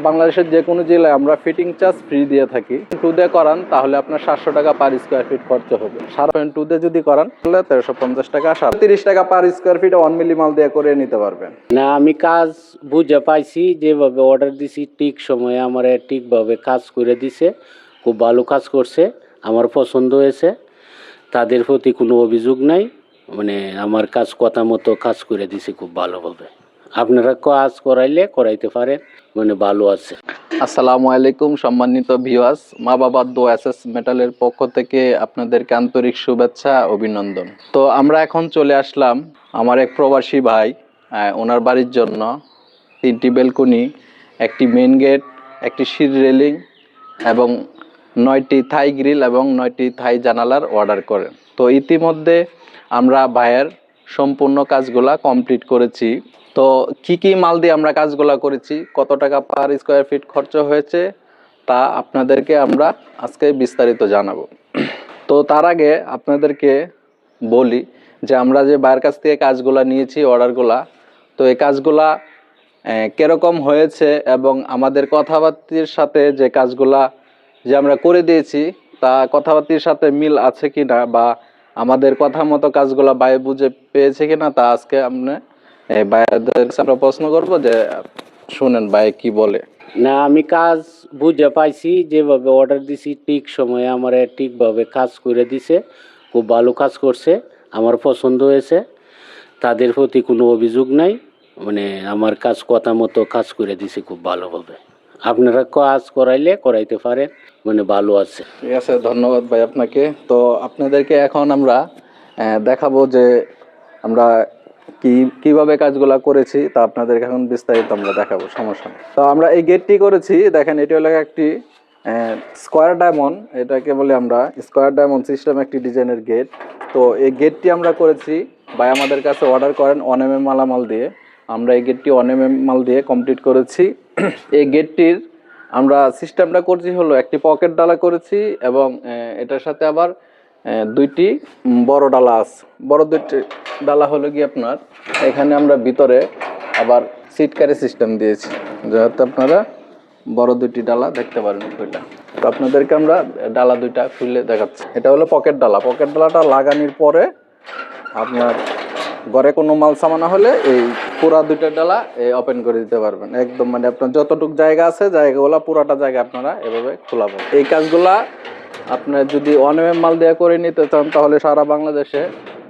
বাংলাদেশের যে কোনো জেলায় আমরা ফিটিং চার্জ ফ্রি দিয়ে থাকি। 2 দিয়ে করান তাহলে আপনার 700 টাকা পার স্কোয়ার ফিট খরচ হবে। 2 দিয়ে যদি করান তাহলে 1350 টাকা, 30 টাকা পার স্কোয়ার ফিট 1 মিলি মাল দিয়ে করে নিতে পারবেন। না, আমি কাজ বুঝে পাইছি, যেভাবে অর্ডার দিছি ঠিক সময়ে আমার ঠিকভাবে কাজ করে দিছে, খুব ভালো কাজ করছে, আমার পছন্দ হয়েছে, তাদের প্রতি কোনো অভিযোগ নাই। মানে আমার কাজ কথা মতো কাজ করে দিছে খুব ভালোভাবে। আপনারা কাজ করাইতে পারেন, মানে ভালো আছে। আসসালামু আলাইকুম সম্মানিত ভিউয়ার্স, মা বাবার দো এসএস মেটালের পক্ষ থেকে আপনাদেরকে আন্তরিক শুভেচ্ছা অভিনন্দন। তো আমরা এখন চলে আসলাম আমার এক প্রবাসী ভাই, ওনার বাড়ির জন্য 3টি বেলকনি, একটি মেন গেট, একটি সিঁড়ি রেলিং এবং 9টি থাই গ্রিল এবং 9টি থাই জানালার অর্ডার করেন। তো ইতিমধ্যে আমরা ভাইয়ের সম্পূর্ণ কাজগুলা কমপ্লিট করেছি। তো কি মাল দিয়ে আমরা কাজগুলা করেছি, কত টাকা পার স্কোয়ার ফিট খরচ হয়েছে তা আপনাদেরকে আমরা আজকে বিস্তারিত জানাবো। তো তার আগে আপনাদেরকে বলি যে আমরা যে ভাইয়ের কাছ থেকে কাজগুলা নিয়েছি, অর্ডারগুলা, তো এই কাজগুলা কিরকম হয়েছে এবং আমাদের কথাবার্তার সাথে যে কাজগুলা যে আমরা করে দিয়েছি তা কথাবার্তার সাথে মিল আছে কিনা বা আমাদের কথা মতো কাজগুলা ভাই বুঝে পেয়েছে কিনা তা আজকে আমরা প্রশ্ন করবো যে শুনেন ভাই কি বলে। না, আমি কাজ বুঝে পাইছি, যেভাবে অর্ডার দিছি ঠিক সময়ে আমার ঠিকভাবে কাজ করে দিছে, খুব ভালো কাজ করছে, আমার পছন্দ হয়েছে, তাদের প্রতি কোনো অভিযোগ নাই। মানে আমার কাজ কথা মতো কাজ করে দিছে খুব ভালোভাবে। আপনারা কাজ করাইতে পারেন, মানে ভালো আছে। ঠিক আছে, ধন্যবাদ ভাই আপনাকে। তো আপনাদেরকে এখন আমরা দেখাবো যে আমরা কিভাবে কাজগুলা করেছি, তা আপনাদেরকে এখন বিস্তারিত আমরা দেখাবো, সমস্যা নেই। তো আমরা এই গেটটি করেছি, দেখেন এটি হলো একটি স্কোয়ার ডায়মন্ড, এটাকে বলে আমরা স্কোয়ার ডায়মন্ড সিস্টেম একটি ডিজাইনের গেট। তো এই গেটটি আমরা করেছি, ভাই আমাদের কাছে অর্ডার করেন 1 mm মালামাল দিয়ে। আমরা এই গেটটি 1 mm মাল দিয়ে কমপ্লিট করেছি। এই গেটটির আমরা সিস্টেমটা করছি হলো একটি পকেট ডালা করেছি এবং এটার সাথে আবার 2টি বড় ডালা আছে। বড় 2টি ডালা হলো কি আপনার এখানে আমরা ভিতরে আবার সিটকারি সিস্টেম দিয়েছি, যাতে আপনারা বড় 2টি ডালা দেখতে পারেন। ওইটা তো আপনাদেরকে আমরা ডালা 2টা খুলে দেখাচ্ছি। এটা হলো পকেট ডালা। পকেট ডালাটা লাগানোর পরে আপনার ঘরে কোনো মাল সামানা হলে এই পুরা 2টা ডালা ওপেন করে দিতে পারবেন একদম। মানে আপনার যতটুকু জায়গা আছে জায়গাগুলো পুরাটা জায়গা আপনারা এভাবে খোলা পাবেন। এই কাজগুলা আপনার যদি 1 mm মাল দিয়ে করে নিতে চান তাহলে সারা বাংলাদেশে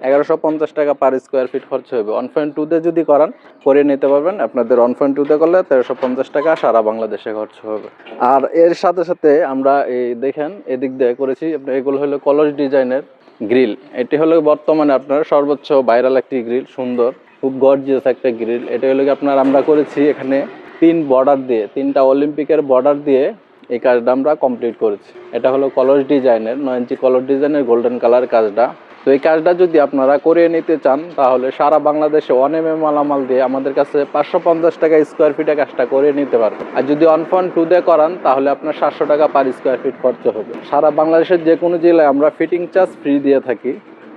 1150 টাকা পার স্কোয়ার ফিট খরচ হবে। 1.2 দিয়ে যদি করান করে নিতে পারবেন, আপনাদের 1.2 দিয়ে করলে 1350 টাকা সারা বাংলাদেশে খরচ হবে। আর এর সাথে সাথে আমরা এই দেখেন এদিক দিয়ে করেছি আপনার, এগুলো হলো কলস ডিজাইনের গ্রিল। এটি হলো বর্তমানে আপনার সর্বোচ্চ ভাইরাল একটি গ্রিল, সুন্দর খুব গর্জিয়াস একটা গ্রিল। এটা হলো কি আপনার আমরা করেছি এখানে 3 বর্ডার দিয়ে, 3টা অলিম্পিকের বর্ডার দিয়ে এই কাজটা আমরা কমপ্লিট করেছি। এটা হলো কলস ডিজাইনের 9 ইঞ্চি কলস ডিজাইনের গোল্ডেন কালার কাজটা। তো এই কাজটা যদি আপনারা করে নিতে চান তাহলে সারা বাংলাদেশে 1 mm মালামাল দিয়ে আমাদের কাছে 550 টাকা স্কোয়ার ফিটে কাজটা করে নিতে পারবেন। আর যদি 1.2 দিয়ে করান তাহলে আপনার 700 টাকা পার স্কোয়ার ফিট খরচ হবে। সারা বাংলাদেশের যে কোনো জেলায় আমরা ফিটিং চার্জ ফ্রি দিয়ে থাকি,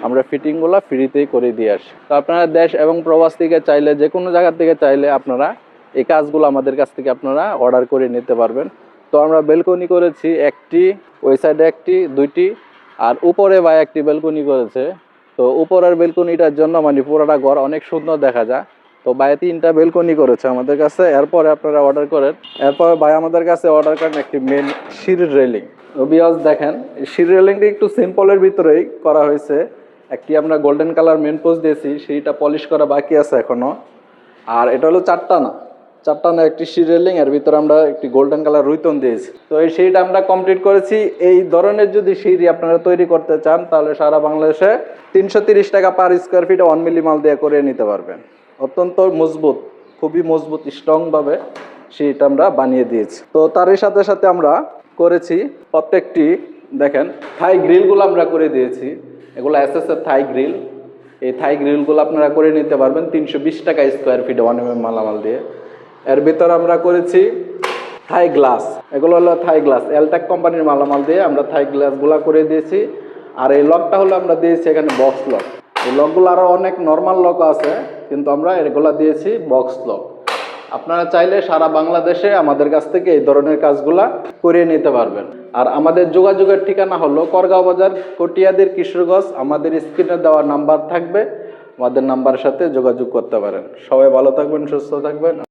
আমরা ফিটিংগুলো ফ্রিতেই করে দিয়ে আসি। তো আপনারা দেশ এবং প্রবাস থেকে চাইলে, যে কোনো জায়গা থেকে চাইলে আপনারা এই কাজগুলো আমাদের কাছ থেকে আপনারা অর্ডার করে নিতে পারবেন। তো আমরা বেলকনি করেছি একটি, ওই সাইডে একটি, 2টি, আর উপরে ভাই একটি বেলকনি করেছে। তো উপরের বেলকনিটার জন্য মানে পুরোটা ঘর অনেক সুন্দর দেখা যায়। তো ভাই 3টা বেলকনি করেছে আমাদের কাছে। এরপরে আপনারা অর্ডার করেন, এরপর ভাই আমাদের কাছে অর্ডার করেন একটি মেন সিঁড়ির রেলিং। ভিউয়ার্স দেখেন সিঁড়ি রেলিংটি একটু সিম্পলের ভিতরেই করা হয়েছে। একটি আমরা গোল্ডেন কালার মেন পোস্ট দিয়েছি, সেইটা পলিশ করা বাকি আছে এখনো। আর এটা হলো 4টা না একটি সিঁড়ি রেলিং, এর ভিতরে আমরা একটি গোল্ডেন কালার রুইতন দিয়েছি। তো এই সিঁড়িটা আমরা কমপ্লিট করেছি। এই ধরনের যদি সিঁড়ি আপনারা তৈরি করতে চান তাহলে সারা বাংলাদেশে 330 টাকা পার স্কোয়ার ফিট 1 মিলি মাল দিয়ে করে নিতে পারবেন। অত্যন্ত মজবুত, খুবই মজবুত স্ট্রংভাবে সিঁড়িটা আমরা বানিয়ে দিয়েছি। তো তারই সাথে সাথে আমরা করেছি প্রত্যেকটি দেখেন থাই গ্রিলগুলো আমরা করে দিয়েছি। এগুলো এসএসএর থাই গ্রিল। এই থাই গ্রিলগুলো আপনারা করে নিতে পারবেন 320 টাকা স্কোয়ার ফিট 1 mm মালামাল দিয়ে। এর ভিতর আমরা করেছি থাই গ্লাস। এগুলো হলো থাই গ্লাস, এলটেক কোম্পানির মালামাল দিয়ে আমরা থাই গ্লাসগুলো করে দিয়েছি। আর এই লকটা হলো আমরা দিয়েছি এখানে বক্স লক। এই লকগুলো আরও অনেক নর্মাল লক আছে, কিন্তু আমরা এগুলো দিয়েছি বক্স লক। আপনারা চাইলে সারা বাংলাদেশে আমাদের কাছ থেকে এই ধরনের কাজগুলা করিয়ে নিতে পারবেন। আর আমাদের যোগাযোগের ঠিকানা হলো করগাঁও বাজার, কটিয়াদীর, কিশোরগঞ্জ। আমাদের স্ক্রিনে দেওয়া নাম্বার থাকবে, আমাদের নাম্বারের সাথে যোগাযোগ করতে পারেন। সবাই ভালো থাকবেন, সুস্থ থাকবেন।